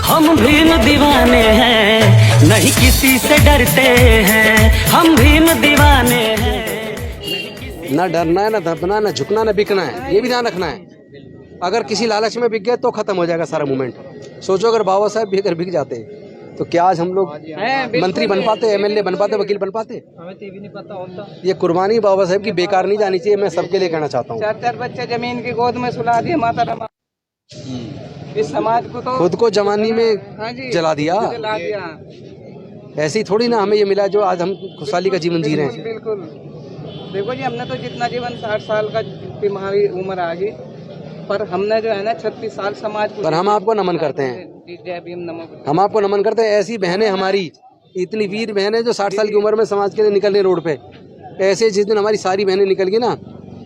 हम भी न दीवाने हैं, नहीं किसी से डरते हैं। हम भी न दीवाने हैं। ना डरना है, ना दबना, ना झुकना, ना बिकना है, ये भी ध्यान रखना है। अगर किसी लालच में बिक गए तो खत्म हो जाएगा सारा मूवमेंट। सोचो अगर बाबा साहब भी अगर बिक जाते तो क्या आज हम लोग मंत्री बन पाते, एमएलए बन पाते, वकील बन पाते? हमें तो ये भी नहीं पता होता। ये कुर्बानी बाबा साहब की बेकार नहीं जानी चाहिए, मैं सबके लिए कहना चाहता हूँ। 4 बच्चे जमीन की गोद में सुला दिए माता रमा। इस समाज को तो खुद को जवानी में हाँ जी, जला दिया। ऐसी थोड़ी ना हमें ये मिला जो आज हम खुशहाली का जीवन जी रहे हैं। बिल्कुल। देखो जी, हमने तो जितना जीवन 60 साल का हमारी उम्र आ गई, पर हमने जो है ना 36 साल समाज को। पर हम आपको नमन करते हैं, जय भीम नमो। हम आपको नमन करते हैं। ऐसी बहनें हमारी, इतनी वीर बहनें जो 60 साल की उम्र में समाज के लिए निकल रही रोड पे, ऐसे जिस दिन हमारी सारी बहनें निकल गई ना,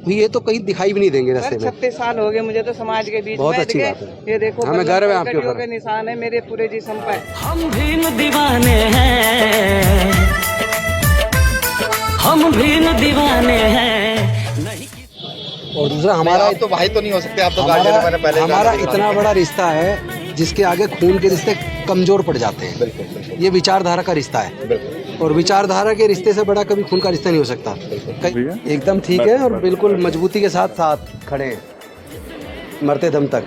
ये तो कहीं दिखाई भी नहीं देंगे रास्ते में। 36 साल हो गए मुझे तो समाज के बीच। बहुत अच्छी बात है। ये देखो, हमें गर्व है आपके ऊपर। निशान है मेरे पूरे जिस्म पर। हम भी न दीवाने हैं, हम भी न दीवाने हैं, नहीं। और दूसरा हमारा तो भाई तो नहीं हो सकते आप तो गार्जियन, मैंने पहले हमारा इतना बड़ा रिश्ता है जिसके आगे खून के रिश्ते कमजोर पड़ जाते हैं। बिल्कुल। ये विचारधारा का रिश्ता है, बिल्कुल। और विचारधारा के रिश्ते से बड़ा कभी खून का रिश्ता नहीं हो सकता। एकदम ठीक है, और बिल्कुल मजबूती के साथ साथ खड़े हैं मरते दम तक।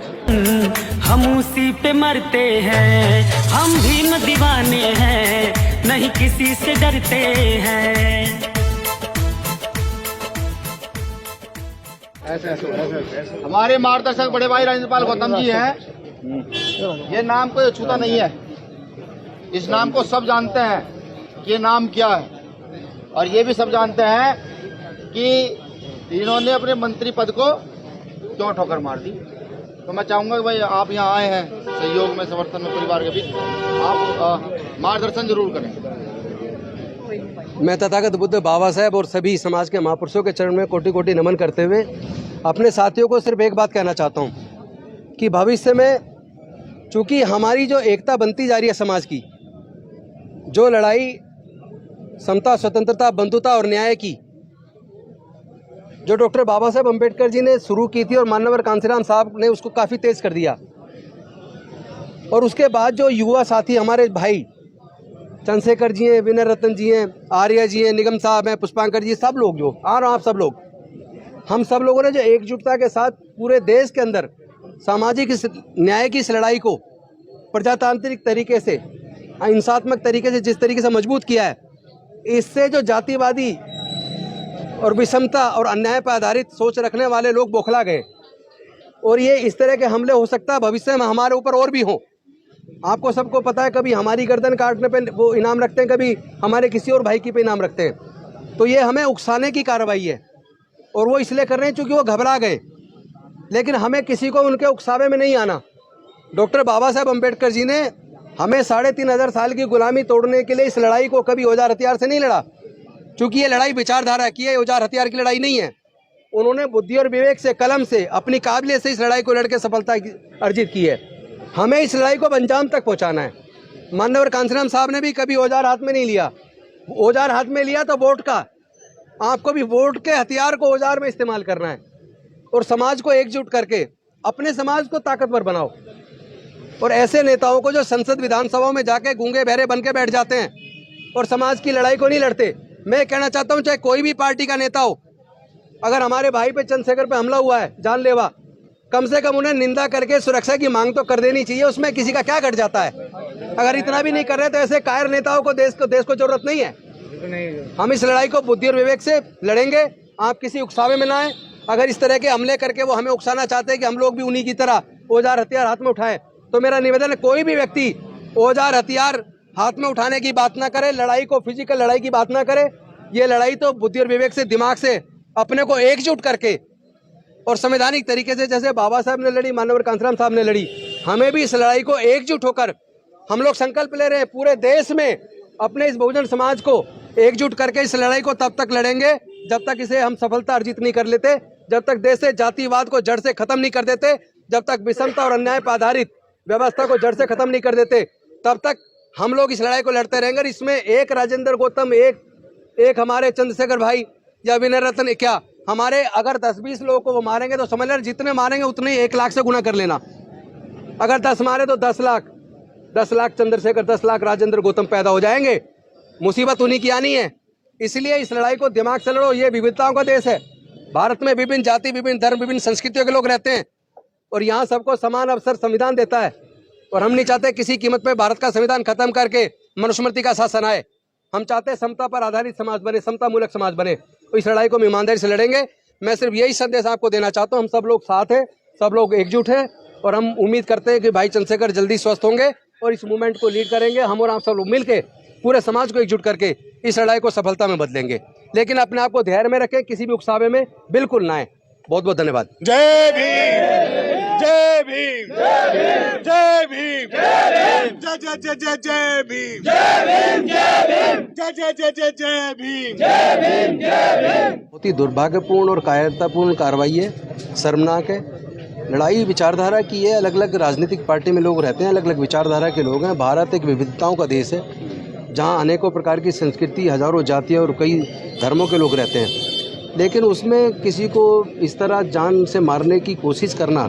हम उसी पे मरते हैं, हम भी न दीवाने हैं, नहीं किसी से डरते हैं। हमारे मार्गदर्शक बड़े भाई राजेंद्रपाल गौतम जी हैं। ये नाम कोई छूता नहीं है, इस नाम को सब जानते हैं कि ये नाम क्या है, और ये भी सब जानते हैं कि इन्होंने अपने मंत्री पद को क्यों ठोकर मार दी। तो मैं चाहूँगा कि भाई आप यहाँ आए हैं सहयोग में, समर्थन में, परिवार के बीच, आप मार्गदर्शन जरूर करें। मैं तथागत बुद्ध बाबा साहब और सभी समाज के महापुरुषों के चरण में कोटि कोटि नमन करते हुए अपने साथियों को सिर्फ एक बात कहना चाहता हूँ कि भविष्य में चूँकि हमारी जो एकता बनती जा रही है समाज की, जो लड़ाई समता, स्वतंत्रता, बंधुता और न्याय की जो डॉक्टर बाबा साहब अम्बेडकर जी ने शुरू की थी और माननीय कांसीराम साहब ने उसको काफ़ी तेज़ कर दिया, और उसके बाद जो युवा साथी हमारे भाई चंद्रशेखर जी हैं, विनय रतन जी हैं, आर्य जी हैं, निगम साहब हैं, पुष्पांकर जी, सब लोग जो आप सब लोग, हम सब लोगों ने जो एकजुटता के साथ पूरे देश के अंदर सामाजिक न्याय की इस लड़ाई को प्रजातांत्रिक तरीके से, हिंसात्मक तरीके से जिस तरीके से मजबूत किया है, इससे जो जातिवादी और विषमता और अन्याय पर आधारित सोच रखने वाले लोग बौखला गए, और ये इस तरह के हमले हो सकता है भविष्य में हमारे ऊपर और भी हों। आपको सबको पता है, कभी हमारी गर्दन काटने पे वो इनाम रखते हैं, कभी हमारे किसी और भाई की पे इनाम रखते हैं। तो ये हमें उकसाने की कार्रवाई है, और वो इसलिए कर रहे हैं क्योंकि वो घबरा गए। लेकिन हमें किसी को उनके उकसावे में नहीं आना। डॉक्टर बाबा साहब अम्बेडकर जी ने हमें 3500 साल की गुलामी तोड़ने के लिए इस लड़ाई को कभी औजार हथियार से नहीं लड़ा, चूँकि ये लड़ाई विचारधारा की है, औजार हथियार की लड़ाई नहीं है। उन्होंने बुद्धि और विवेक से, कलम से, अपनी काबिलियत से इस लड़ाई को लड़के सफलता अर्जित की है। हमें इस लड़ाई को अंजाम तक पहुंचाना है। माननीय कांसीराम साहब ने भी कभी औजार हाथ में नहीं लिया, औजार हाथ में लिया तो वोट का। आपको भी वोट के हथियार को औजार में इस्तेमाल करना है, और समाज को एकजुट करके अपने समाज को ताकतवर बनाओ। और ऐसे नेताओं को जो संसद विधानसभाओं में जाके गूंगे बहरे बन के बैठ जाते हैं और समाज की लड़ाई को नहीं लड़ते, मैं कहना चाहता हूँ चाहे कोई भी पार्टी का नेता हो, अगर हमारे भाई पे चंद्रशेखर पे हमला हुआ है जानलेवा, कम से कम उन्हें निंदा करके सुरक्षा की मांग तो कर देनी चाहिए। उसमें किसी का क्या घट जाता है? अगर इतना भी नहीं कर रहे तो ऐसे कायर नेताओं को देश को जरूरत नहीं है। हम इस लड़ाई को बुद्धि और विवेक से लड़ेंगे, आप किसी उकसावे में ना आए। अगर इस तरह के हमले करके वो हमें उकसाना चाहते हैं कि हम लोग भी उन्हीं की तरह औजार हथियार हाथ में उठाएं, तो मेरा निवेदन है कोई भी व्यक्ति औजार हथियार हाथ में उठाने की बात ना करे, लड़ाई को फिजिकल लड़ाई की बात ना करे। ये लड़ाई तो बुद्धि और विवेक से, दिमाग से अपने को एकजुट करके और संवैधानिक तरीके से, जैसे बाबा साहब ने लड़ी, माननीय कांसीराम साहब ने लड़ी, हमें भी इस लड़ाई को एकजुट होकर हम लोग संकल्प ले रहे हैं पूरे देश में अपने इस बहुजन समाज को एकजुट करके इस लड़ाई को तब तक लड़ेंगे जब तक इसे हम सफलता अर्जित नहीं कर लेते, जब तक देश से जातिवाद को जड़ से खत्म नहीं कर देते, जब तक विषमता और अन्याय पर आधारित व्यवस्था को जड़ से खत्म नहीं कर देते, तब तक हम लोग इस लड़ाई को लड़ते रहेंगे। इसमें एक राजेंद्र गौतम, एक हमारे चंद्रशेखर भाई या विनय रतन, क्या हमारे अगर 10-20 लोगों को वो मारेंगे तो समझ लेना जितने मारेंगे उतने 1 लाख से गुना कर लेना। अगर 10 मारे तो 10 लाख, 10 लाख चंद्रशेखर, 10 लाख राजेंद्र गौतम पैदा हो जाएंगे। मुसीबत उन्हीं की आनी है। इसलिए इस लड़ाई को दिमाग से लड़ो। ये विविधताओं का देश है। भारत में विभिन्न जाति, विभिन्न धर्म, विभिन्न संस्कृतियों के लोग रहते हैं और यहाँ सबको समान अवसर संविधान देता है। और हम नहीं चाहते किसी कीमत पे भारत का संविधान खत्म करके मनुस्मृति का शासन आए। हम चाहते हैं समता पर आधारित समाज बने, समता मूलक समाज बने। तो इस लड़ाई को हम ईमानदारी से लड़ेंगे। मैं सिर्फ यही संदेश आपको देना चाहता हूँ, हम सब लोग साथ हैं, सब लोग एकजुट हैं और हम उम्मीद करते हैं कि भाई चंद्रशेखर जल्दी स्वस्थ होंगे और इस मूवमेंट को लीड करेंगे। हम और आप सब लोग मिलकर पूरे समाज को एकजुट करके इस लड़ाई को सफलता में बदलेंगे। लेकिन अपने आप को धैर्य में रखें, किसी भी उकसावे में बिल्कुल ना आए। बहुत बहुत धन्यवाद। जय भीम, जय भीम, जय भीम, जय जय जय जय जय भीम, जय भीम, जय जय जय जय जय भीम, जय भीम, जय भीम। बहुत ही दुर्भाग्यपूर्ण और कायरतापूर्ण कार्रवाई है, शर्मनाक है। लड़ाई विचारधारा की है। अलग अलग राजनीतिक पार्टी में लोग रहते हैं, अलग अलग विचारधारा के लोग हैं। भारत एक विविधताओं का देश है जहाँ अनेकों प्रकार की संस्कृति, हजारों जातियाँ और कई धर्मों के लोग रहते हैं। लेकिन उसमें किसी को इस तरह जान से मारने की कोशिश करना,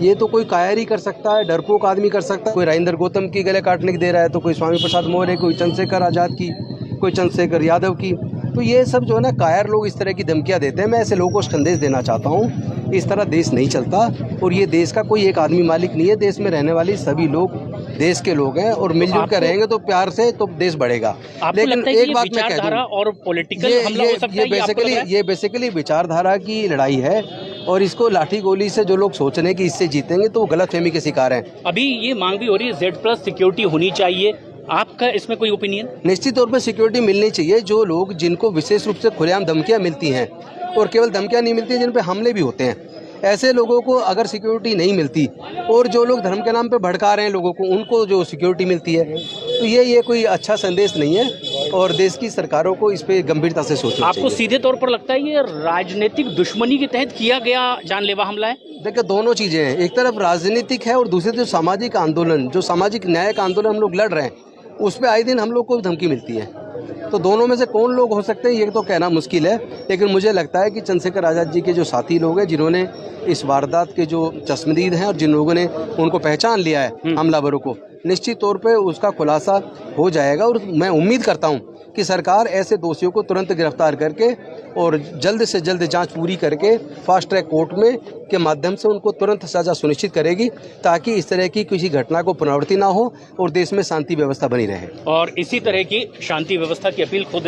ये तो कोई कायर ही कर सकता है, डरपोक आदमी कर सकता है। कोई राजेंद्र गौतम की गले काटने की दे रहा है, तो कोई स्वामी प्रसाद मौर्य, कोई चंद्रशेखर आज़ाद की, कोई चंद्रशेखर यादव की। तो ये सब जो है ना, कायर लोग इस तरह की धमकियाँ देते हैं। मैं ऐसे लोगों को संदेश देना चाहता हूँ, इस तरह देश नहीं चलता और ये देश का कोई एक आदमी मालिक नहीं है। देश में रहने वाली सभी लोग देश के लोग हैं और मिलजुल कर रहेंगे तो प्यार से तो देश बढ़ेगा। लेकिन एक बात मैं कह दूं, और पॉलिटिकल हमला हो सकता है। ये बेसिकली विचारधारा की लड़ाई है और इसको लाठी गोली से जो लोग सोच रहे हैं कि इससे जीतेंगे, तो वो गलतफहमी के शिकार हैं। अभी ये मांग भी हो रही है Z+ सिक्योरिटी होनी चाहिए। आपका इसमें कोई ओपिनियन? निश्चित तौर पर सिक्योरिटी मिलनी चाहिए। जो लोग, जिनको विशेष रूप से खुलेआम धमकियां मिलती हैं और केवल धमकियां नहीं मिलती, जिन पे हमले भी होते हैं, ऐसे लोगों को अगर सिक्योरिटी नहीं मिलती और जो लोग धर्म के नाम पे भड़का रहे हैं लोगों को, उनको जो सिक्योरिटी मिलती है, तो ये कोई अच्छा संदेश नहीं है और देश की सरकारों को इस पे गंभीरता से सोचना चाहिए। आपको सीधे तौर पर लगता है ये राजनीतिक दुश्मनी के तहत किया गया जानलेवा हमला है? देखिए, दोनों चीज़ें हैं। एक तरफ राजनीतिक है और दूसरी तरफ सामाजिक आंदोलन, जो सामाजिक न्याय का आंदोलन हम लोग लड़ रहे हैं, उस पर आए दिन हम लोग को धमकी मिलती है। तो दोनों में से कौन लोग हो सकते हैं ये तो कहना मुश्किल है। लेकिन मुझे लगता है कि चंद्रशेखर आज़ाद जी के जो साथी लोग हैं, जिन्होंने इस वारदात के जो चश्मदीद हैं और जिन लोगों ने उनको पहचान लिया है हमलावरों को, निश्चित तौर पे उसका खुलासा हो जाएगा। और मैं उम्मीद करता हूं कि सरकार ऐसे दोषियों को तुरंत गिरफ्तार करके और जल्द से जल्द जांच पूरी करके फास्ट ट्रैक कोर्ट में के माध्यम से उनको तुरंत सजा सुनिश्चित करेगी, ताकि इस तरह की किसी घटना को पुनरावृत्ति ना हो और देश में शांति व्यवस्था बनी रहे। और इसी तरह की शांति व्यवस्था की अपील खुद